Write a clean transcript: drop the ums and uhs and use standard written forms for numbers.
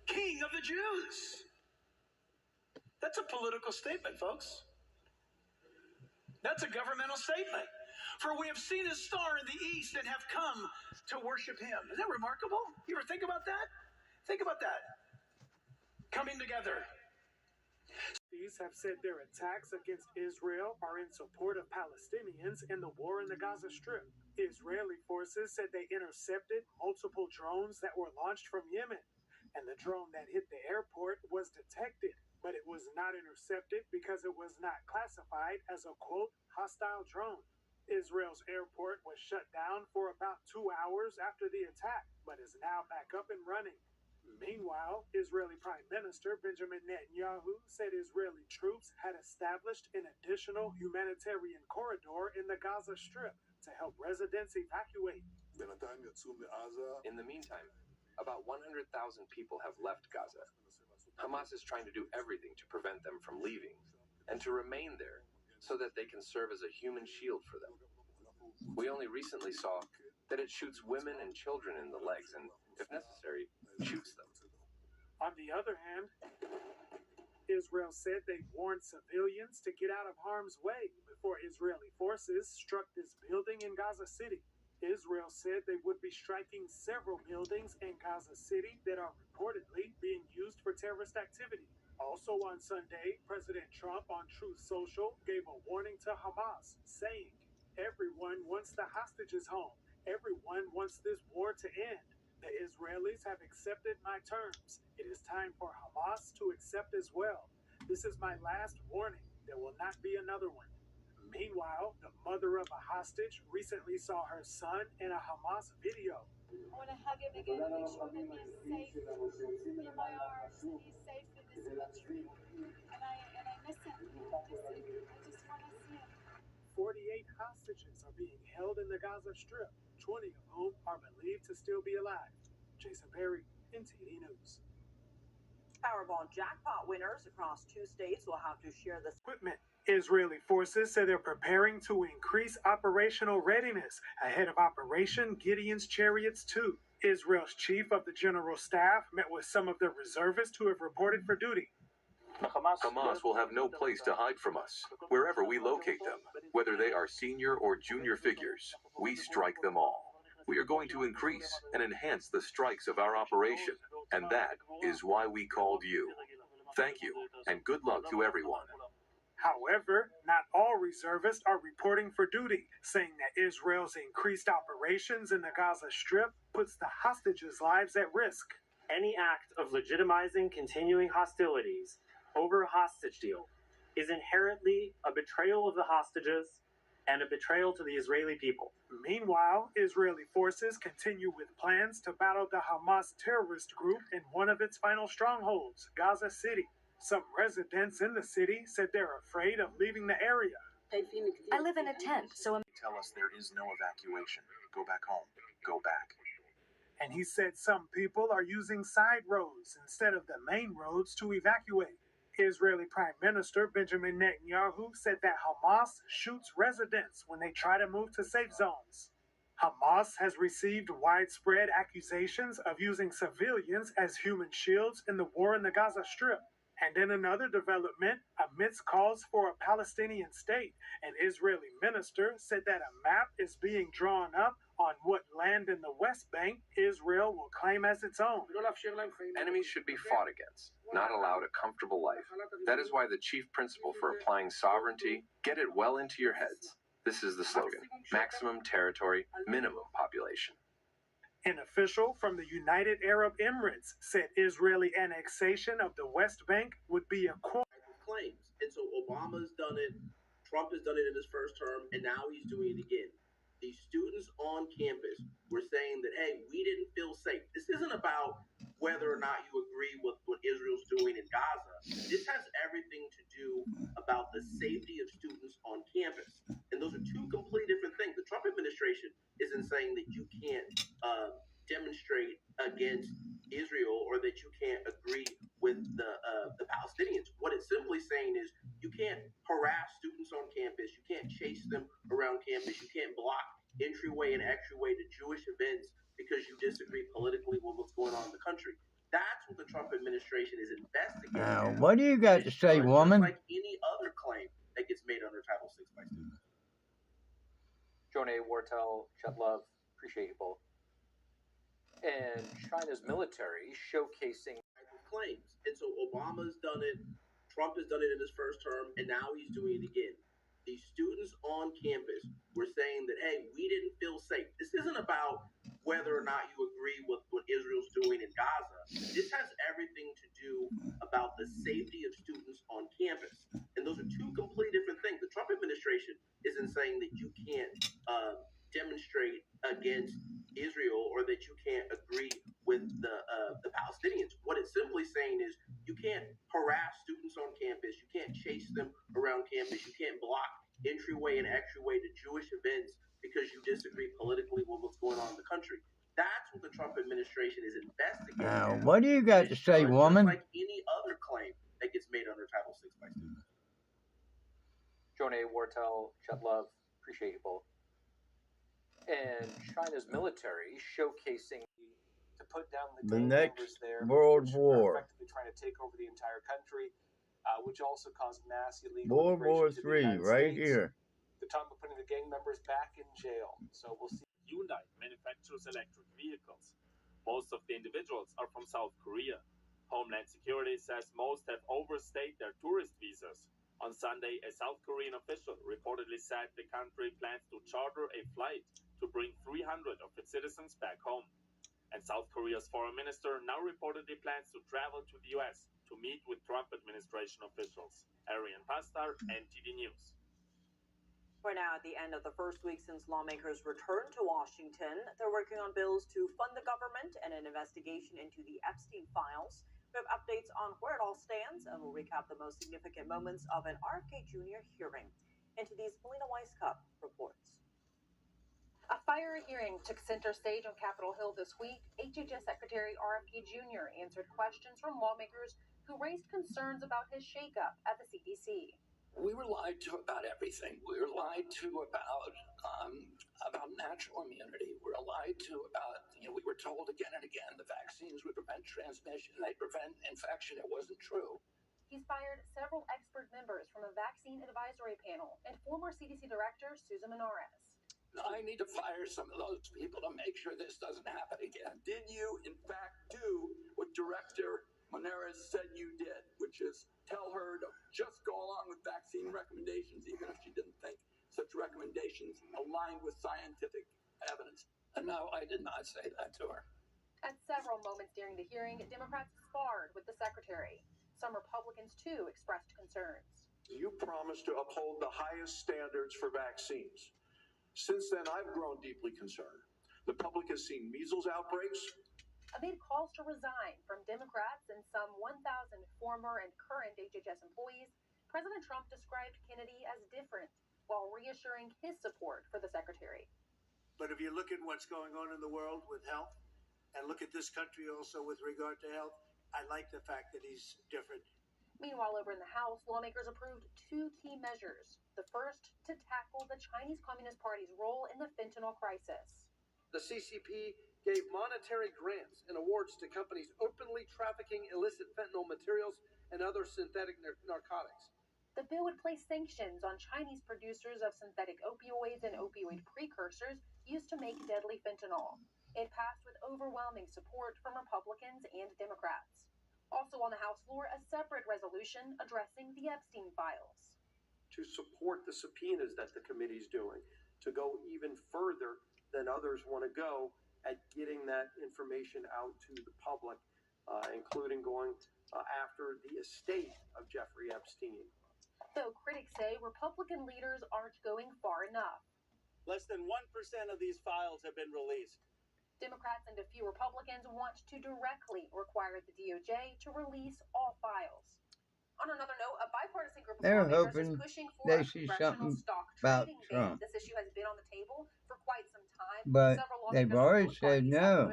King of the Jews. That's a political statement, folks. That's a governmental statement. For we have seen his star in the east and have come to worship him. Isn't that remarkable? You ever think about that? Think about that. Coming together. These have said their attacks against Israel are in support of Palestinians in the war in the Gaza Strip. Israeli forces said they intercepted multiple drones that were launched from Yemen, and the drone that hit the airport was detected, but it was not intercepted because it was not classified as a, quote, hostile drone. Israel's airport was shut down for about 2 hours after the attack, but is now back up and running. Meanwhile, Israeli Prime Minister Benjamin Netanyahu said Israeli troops had established an additional humanitarian corridor in the Gaza Strip to help residents evacuate. In the meantime, about 100,000 people have left Gaza. Hamas is trying to do everything to prevent them from leaving and to remain there so that they can serve as a human shield for them. We only recently saw that it shoots women and children in the legs and, if necessary, shoots them. On the other hand, Israel said they warned civilians to get out of harm's way before Israeli forces struck this building in Gaza City. Israel said they would be striking several buildings in Gaza City that are reportedly being used for terrorist activity. Also on Sunday, President Trump on Truth Social gave a warning to Hamas, saying, "Everyone wants the hostages home. Everyone wants this war to end. The Israelis have accepted my terms. It is time for Hamas to accept as well. This is my last warning. There will not be another one." Meanwhile, the mother of a hostage recently saw her son in a Hamas video. I want to hug him again and make sure that he's safe in my arms and he's safe in this country. And I miss him. I just want to see him. 48 hostages are being held in the Gaza Strip, 20 of whom are believed to still be alive. Jason Perry, NTD News. Powerball jackpot winners across 2 states will have to share this Equipment. Israeli forces say they're preparing to increase operational readiness ahead of Operation Gideon's Chariots 2. Israel's chief of the general staff met with some of the reservists who have reported for duty. Hamas will have no place to hide from us. Wherever we locate them, whether they are senior or junior figures, we strike them all. We are going to increase and enhance the strikes of our operation, and that is why we called you. Thank you, and good luck to everyone. However, not all reservists are reporting for duty, saying that Israel's increased operations in the Gaza Strip puts the hostages' lives at risk. Any act of legitimizing continuing hostilities over a hostage deal is inherently a betrayal of the hostages and a betrayal to the Israeli people. Meanwhile, Israeli forces continue with plans to battle the Hamas terrorist group in one of its final strongholds, Gaza City. Some residents in the city said they're afraid of leaving the area. I live in a tent, so tell us there is no evacuation. Go back home. Go back. And he said some people are using side roads instead of the main roads to evacuate. Israeli Prime Minister Benjamin Netanyahu said that Hamas shoots residents when they try to move to safe zones. Hamas has received widespread accusations of using civilians as human shields in the war in the Gaza Strip. And in another development, amidst calls for a Palestinian state, an Israeli minister said that a map is being drawn up on what land in the West Bank Israel will claim as its own. Enemies should be fought against, not allowed a comfortable life. That is why the chief principle for applying sovereignty, get it well into your heads. This is the slogan: maximum territory, minimum population. An official from the United Arab Emirates said Israeli annexation of the West Bank would be a claims. And so Obama's done it, Trump has done it in his first term, and now he's doing it again. These students on campus were saying that, hey, we didn't feel safe. This isn't about whether or not you agree with what Israel's doing in Gaza. This has everything to do about the safety of students on campus. And those are two completely different things. The Trump administration isn't saying that you can't demonstrate against Israel or that you can't agree with the Palestinians. What it's simply saying is you can't harass students on campus. You can't chase them around campus. You can't block entryway and extryway to Jewish events because you disagree politically with what's going on in the country. That's what the Trump administration administration is investigating. What do you got to say, woman? Just like any other claim that gets made under Title VI by students. Jonah Wartel, Love, appreciate you both. And China's military showcasing claims. And so Obama's done it, Trump has done it in his first term, and now he's doing it again. These students on campus were saying that, hey, we didn't feel safe. This isn't about whether or not you agree with what Israel's doing in Gaza. This has everything to do about the safety of students on campus. And those are two completely different things. The Trump administration isn't saying that you can't demonstrate against Israel or that you can't agree with the Palestinians. What it's simply saying is you can't harass students on campus. You can't chase them around campus. You can't block entryway and exitway to Jewish events because you disagree politically with what's going on in the country. That's what the Trump administration is investigating. What do you got to say, woman? Just like any other claim that gets made under Title VI by students. Jonah Wartel, Love, appreciate you both. And China's military showcasing to put down the next members there, World which War. are effectively trying to take over the entire country, which also caused mass illegal World War immigration to the III, United right States. here. The time of putting the gang members back in jail. So we'll see. Hyundai manufactures electric vehicles. Most of the individuals are from South Korea. Homeland Security says most have overstayed their tourist visas. On Sunday, a South Korean official reportedly said the country plans to charter a flight to bring 300 of its citizens back home. And South Korea's foreign minister now reportedly plans to travel to the U.S. to meet with Trump administration officials. Arian Pastar, NTD News. We're now at the end of the first week since lawmakers returned to Washington. They're working on bills to fund the government and an investigation into the Epstein files. We have updates on where it all stands, and we'll recap the most significant moments of an RFK Jr. hearing. Into these Melina Weisskopf reports. A fiery hearing took center stage on Capitol Hill this week. HHS Secretary RFK Jr. answered questions from lawmakers who raised concerns about his shakeup at the CDC. We were lied to about everything. We were lied to about natural immunity. We were lied to about, we were told again and again the vaccines would prevent transmission, they prevent infection. It wasn't true. He's fired several expert members from a vaccine advisory panel and former CDC Director Susan Menares. I need to fire some of those people to make sure this doesn't happen again. Did you, in fact, do what Director Menares said you did, which is tell her to just go along with vaccine recommendations, even if she didn't think such recommendations aligned with scientific evidence? And no, I did not say that to her. At several moments during the hearing, Democrats sparred with the secretary. Some Republicans, too, expressed concerns. You promised to uphold the highest standards for vaccines. Since then, I've grown deeply concerned. The public has seen measles outbreaks. Amid calls to resign from Democrats and some 1,000 former and current HHS employees, President Trump described Kennedy as different while reassuring his support for the secretary. But if you look at what's going on in the world with health and look at this country also with regard to health, I like the fact that he's different. Meanwhile, over in the House, lawmakers approved two key measures. The first, to tackle the Chinese Communist Party's role in the fentanyl crisis. The CCP gave monetary grants and awards to companies openly trafficking illicit fentanyl materials and other synthetic narcotics. The bill would place sanctions on Chinese producers of synthetic opioids and opioid precursors used to make deadly fentanyl. It passed with overwhelming support from Republicans and Democrats. Also on the House floor, a separate resolution addressing the Epstein files. To support the subpoenas that the committee's doing, to go even further than others want to go at getting that information out to the public, including going after the estate of Jeffrey Epstein. Though critics say Republican leaders aren't going far enough. Less than 1% of these files have been released. Democrats and a few Republicans want to directly require the DOJ to release all files. On another note, a bipartisan group of lawmakers is pushing for a congressional stock trading ban. This issue has been on the table for quite some time. But they've already said no.